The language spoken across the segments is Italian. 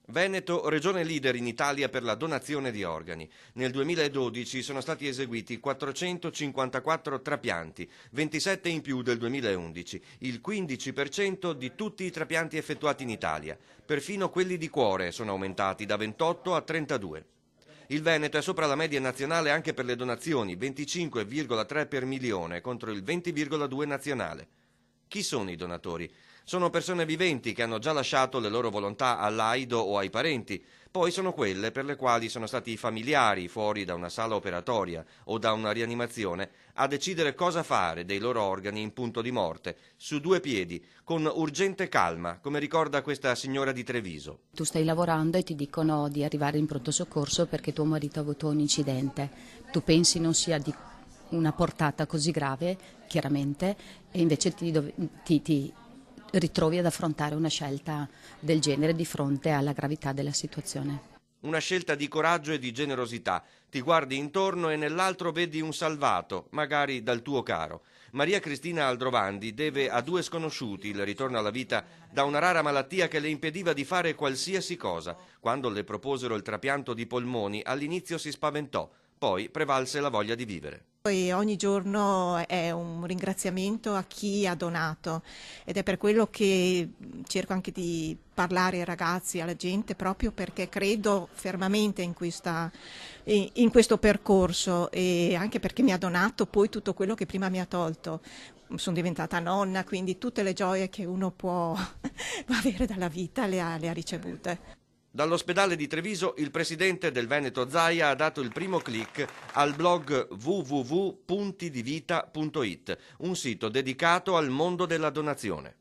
Veneto, regione leader in Italia per la donazione di organi. Nel 2012 sono stati eseguiti 454 trapianti, 27 in più del 2011, il 15% di tutti i trapianti effettuati in Italia. Perfino quelli di cuore sono aumentati da 28 a 32. Il Veneto è sopra la media nazionale anche per le donazioni, 25,3 per milione contro il 20,2 nazionale. Chi sono i donatori? Sono persone viventi che hanno già lasciato le loro volontà all'aido o ai parenti. Poi sono quelle per le quali sono stati i familiari fuori da una sala operatoria o da una rianimazione a decidere cosa fare dei loro organi in punto di morte, su due piedi, con urgente calma, come ricorda questa signora di Treviso. Tu stai lavorando e ti dicono di arrivare in pronto soccorso perché tuo marito ha avuto un incidente. Tu pensi non sia di una portata così grave, chiaramente, e invece ti ritrovi ad affrontare una scelta del genere di fronte alla gravità della situazione. Una scelta di coraggio e di generosità. Ti guardi intorno e nell'altro vedi un salvato, magari dal tuo caro. Maria Cristina Aldrovandi deve a due sconosciuti il ritorno alla vita da una rara malattia che le impediva di fare qualsiasi cosa. Quando le proposero il trapianto di polmoni, all'inizio si spaventò, poi prevalse la voglia di vivere. E ogni giorno è un ringraziamento a chi ha donato ed è per quello che cerco anche di parlare ai ragazzi, alla gente, proprio perché credo fermamente in questo percorso e anche perché mi ha donato poi tutto quello che prima mi ha tolto. Sono diventata nonna, quindi tutte le gioie che uno può avere dalla vita le ha ricevute. Dall'ospedale di Treviso il presidente del Veneto Zaia ha dato il primo click al blog www.puntidivita.it, un sito dedicato al mondo della donazione.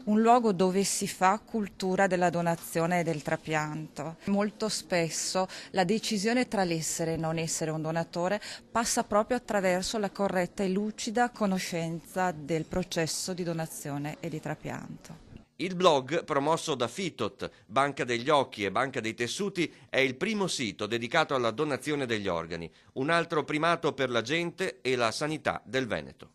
Un luogo dove si fa cultura della donazione e del trapianto. Molto spesso la decisione tra l'essere e non essere un donatore passa proprio attraverso la corretta e lucida conoscenza del processo di donazione e di trapianto. Il blog, promosso da Fitot, Banca degli Occhi e Banca dei Tessuti, è il primo sito dedicato alla donazione degli organi, un altro primato per la gente e la sanità del Veneto.